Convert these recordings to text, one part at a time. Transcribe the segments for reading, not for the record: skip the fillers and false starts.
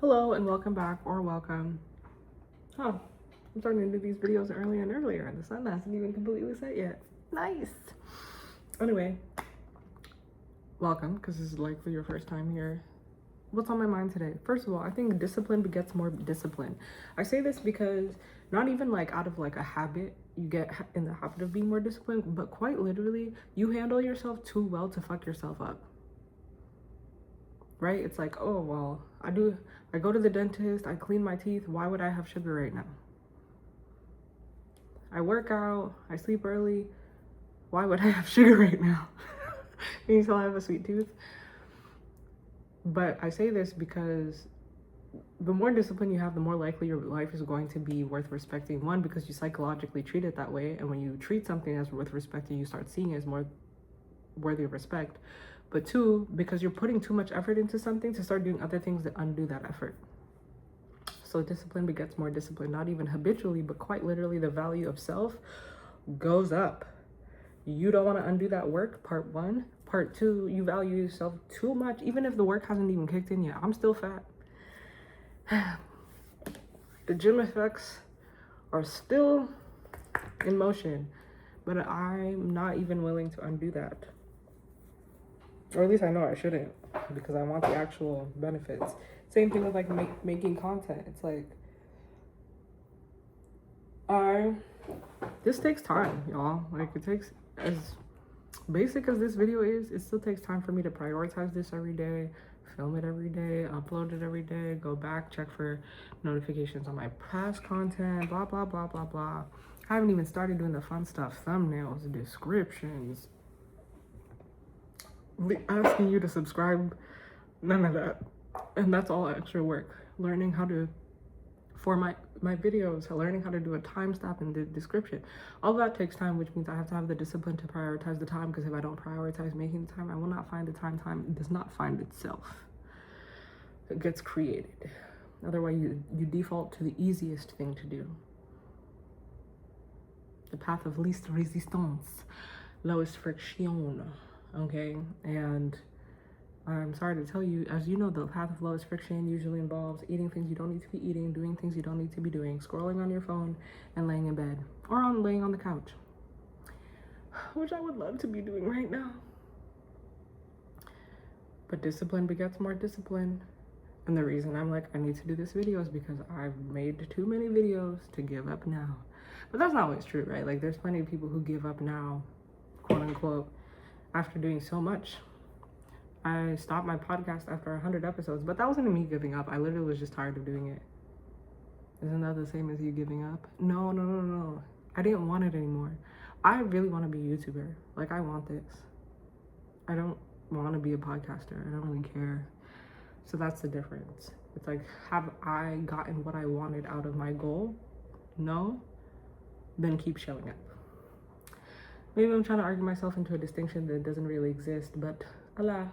Hello and welcome back, or welcome. I'm starting to do these videos earlier and earlier, and the sun hasn't even completely set yet. Nice. Anyway, welcome, because this is likely your first time here. What's on my mind today? First of all, I think discipline begets more discipline. I say this because not even like out of like a habit, you get in the habit of being more disciplined, but quite literally, you handle yourself too well to fuck yourself up. Right? It's like, oh, well, I go to the dentist, I clean my teeth. Why would I have sugar right now? I work out, I sleep early. Why would I have sugar right now? Can you tell I have a sweet tooth? But I say this because the more discipline you have, the more likely your life is going to be worth respecting. One, because you psychologically treat it that way. And when you treat something as worth respecting, you start seeing it as more worthy of respect. But two, because you're putting too much effort into something to start doing other things that undo that effort. So discipline begets more discipline, not even habitually, but quite literally the value of self goes up. You don't want to undo that work, part one. Part two, you value yourself too much, even if the work hasn't even kicked in yet. I'm still fat. The gym effects are still in motion, but I'm not even willing to undo that. Or at least I know I shouldn't, because I want the actual benefits. Same thing with like making content. It's like, this takes time, y'all. Like, it takes, as basic as this video is, it still takes time for me to prioritize this every day, film it every day, upload it every day, go back, check for notifications on my past content, blah, blah, blah, blah, blah. I haven't even started doing the fun stuff, thumbnails, descriptions, asking you to subscribe, none of that. And that's all extra work. Learning how to, for my videos, learning how to do a timestamp in the description. All that takes time, which means I have to have the discipline to prioritize the time, because if I don't prioritize making the time, I will not find the time. Time does not find itself. It gets created. Otherwise, you default to the easiest thing to do. The path of least resistance, lowest friction. Okay, and I'm sorry to tell you, as you know, the path of lowest friction usually involves eating things you don't need to be eating, doing things you don't need to be doing, scrolling on your phone, and laying in bed, or laying on the couch, which I would love to be doing right now. But discipline begets more discipline. And the reason I'm like, I need to do this video is because I've made too many videos to give up now. But that's not always true, right? Like, there's plenty of people who give up now, quote unquote, after doing so much. I stopped my podcast after 100 episodes, but that wasn't me giving up. I literally was just tired of doing it. Isn't that the same as you giving up? No. I didn't want it anymore. I really want to be a YouTuber. Like, I want this. I don't want to be a podcaster. I don't really care. So that's the difference. It's like, have I gotten what I wanted out of my goal? No? Then keep showing up. Maybe I'm trying to argue myself into a distinction that doesn't really exist, but alas,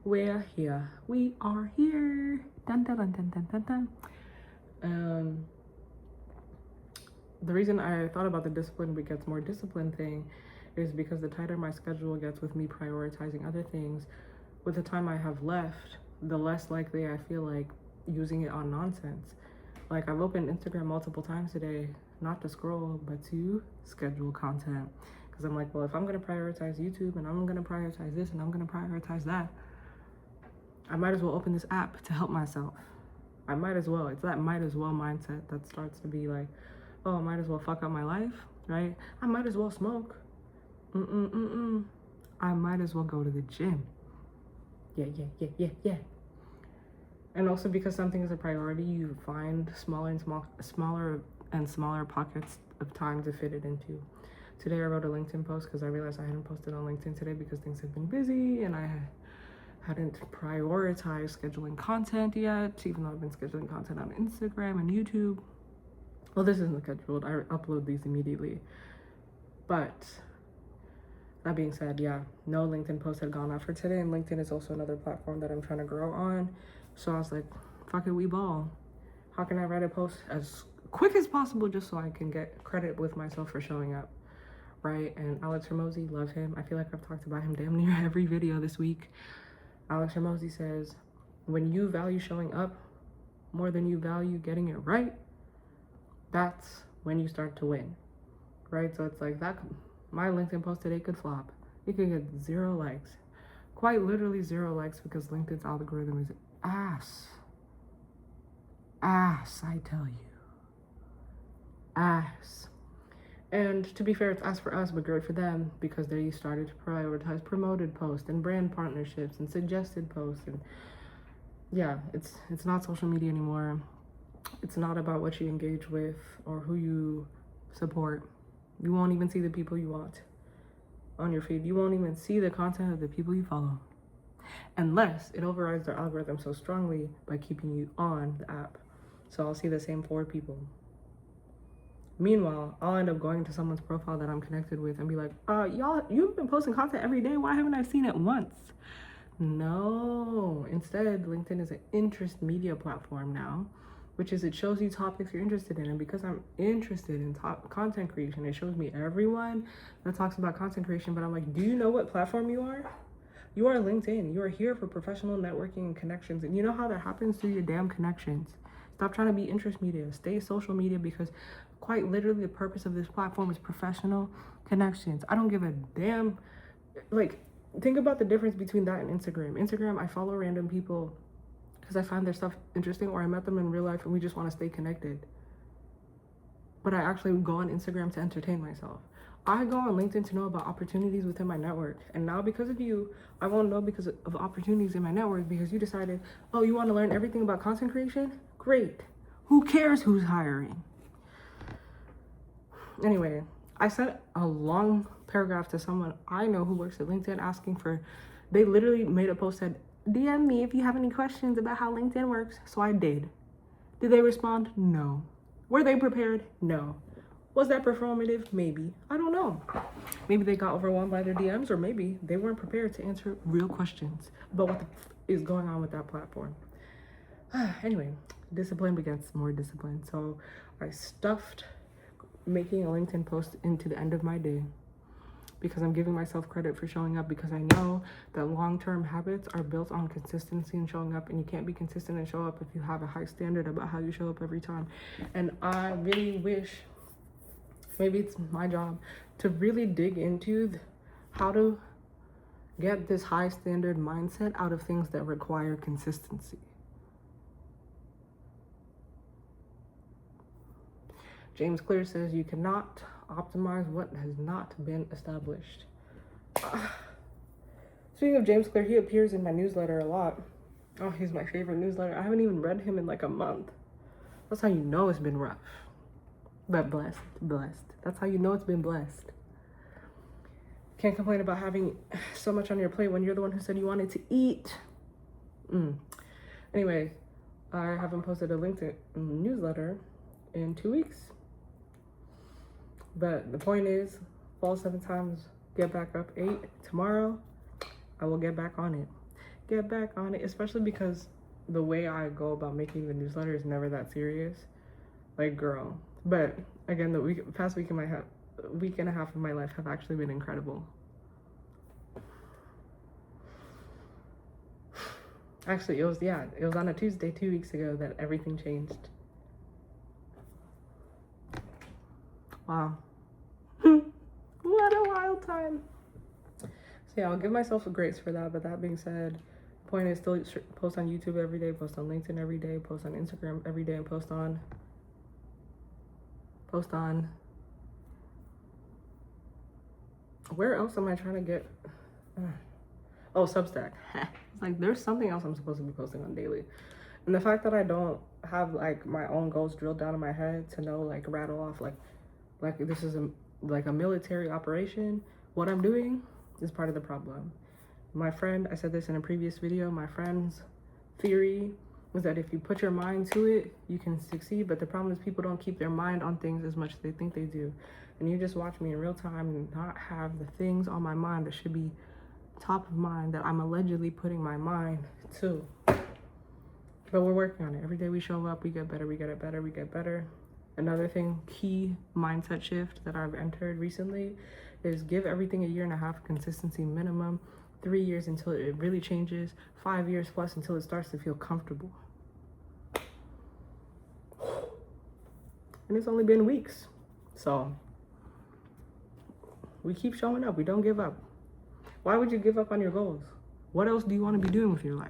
we're here. We are here. Dun, dun, dun, dun, dun, dun, dun. The reason I thought about the discipline begets more discipline thing is because the tighter my schedule gets with me prioritizing other things, with the time I have left, the less likely I feel like using it on nonsense. Like, I've opened Instagram multiple times today, not to scroll, but to schedule content. Because I'm like, well, if I'm going to prioritize YouTube, and I'm going to prioritize this, and I'm going to prioritize that, I might as well open this app to help myself. I might as well. It's that might as well mindset that starts to be like, oh, I might as well fuck up my life, right? I might as well smoke. I might as well go to the gym. Yeah. And also, because something is a priority, you find smaller and smaller pockets of time to fit it into. Today I wrote a LinkedIn post because I realized I hadn't posted on LinkedIn today because things have been busy and I hadn't prioritized scheduling content yet, even though I've been scheduling content on Instagram and YouTube. Well, this isn't scheduled. I upload these immediately. But that being said, yeah, no LinkedIn post had gone out for today, and LinkedIn is also another platform that I'm trying to grow on. So I was like, fuck it, we ball. How can I write a post as quick as possible just so I can get credit with myself for showing up? Right? And Alex Hormozy, love him. I feel like I've talked about him damn near every video this week. Alex Hormozy says, when you value showing up, more than you value getting it right, that's when you start to win, right? So it's like that. My LinkedIn post today could flop. It could get 0 likes, quite literally 0 likes, because LinkedIn's algorithm is ass. I tell you, ass. And to be fair, it's ass for us, but great for them, because they started to prioritize promoted posts and brand partnerships and suggested posts. And yeah, it's not social media anymore. It's not about what you engage with or who you support. You won't even see the people you want on your feed. You won't even see the content of the people you follow, unless it overrides their algorithm so strongly by keeping you on the app. So I'll see the same 4 people. Meanwhile, I'll end up going to someone's profile that I'm connected with and be like, y'all, you've been posting content every day. Why haven't I seen it once? No. Instead, LinkedIn is an interest media platform now, which is it shows you topics you're interested in. And because I'm interested in content creation, it shows me everyone that talks about content creation. But I'm like, do you know what platform you are? You are LinkedIn. You are here for professional networking and connections. And you know how that happens? Through your damn connections. Stop trying to be interest media. Stay social media, because quite literally the purpose of this platform is professional connections. I don't give a damn. Like, think about the difference between that and Instagram. Instagram, I follow random people because I find their stuff interesting, or I met them in real life and we just want to stay connected. But I actually go on Instagram to entertain myself. I go on LinkedIn to know about opportunities within my network. And now because of you, I won't know because of opportunities in my network, because you decided, oh, you want to learn everything about content creation? Great. Who cares who's hiring? Anyway, I sent a long paragraph to someone I know who works at LinkedIn asking for, they literally made a post said, DM me if you have any questions about how LinkedIn works. So I did. Did they respond? No. Were they prepared? No. Was that performative? Maybe. I don't know. Maybe they got overwhelmed by their DMs, or maybe they weren't prepared to answer real questions about what is going on with that platform. Anyway, discipline begets more discipline. So I stuffed making a LinkedIn post into the end of my day, because I'm giving myself credit for showing up, because I know that long-term habits are built on consistency and showing up, and you can't be consistent and show up if you have a high standard about how you show up every time. And I really wish, maybe it's my job to really dig into how to get this high standard mindset out of things that require consistency. James Clear says you cannot optimize what has not been established. Speaking of James Clear, he appears in my newsletter a lot. Oh, he's my favorite newsletter. I haven't even read him in like a month. That's how you know it's been rough. But blessed. That's how you know it's been blessed. Can't complain about having so much on your plate when you're the one who said you wanted to eat. Anyway, I haven't posted a LinkedIn newsletter in 2 weeks. But the point is, fall 7 times, get back up 8. Tomorrow, I will get back on it. Get back on it, especially because the way I go about making the newsletter is never that serious. Like, girl. But again, the past week and a half of my life have actually been incredible. Actually, it was on a Tuesday 2 weeks ago that everything changed. Wow. What a wild time. So yeah, I'll give myself a grace for that. But that being said, the point is still post on YouTube every day, post on LinkedIn every day, post on Instagram every day, and post on where else am I trying to get? Oh, Substack. It's like there's something else I'm supposed to be posting on daily. And the fact that I don't have like my own goals drilled down in my head to know, like, rattle off like this is a military operation, what I'm doing is part of the problem. My friend, I said this in a previous video, my friend's theory was that if you put your mind to it, you can succeed. But the problem is people don't keep their mind on things as much as they think they do. And you just watch me in real time and not have the things on my mind that should be top of mind that I'm allegedly putting my mind to. But we're working on it. Every day we show up, we get better, we get better. Another thing, key mindset shift that I've entered recently is give everything a 1.5 years consistency minimum, 3 years until it really changes, 5 years plus until it starts to feel comfortable. And it's only been weeks. So we keep showing up. We don't give up. Why would you give up on your goals? What else do you want to be doing with your life?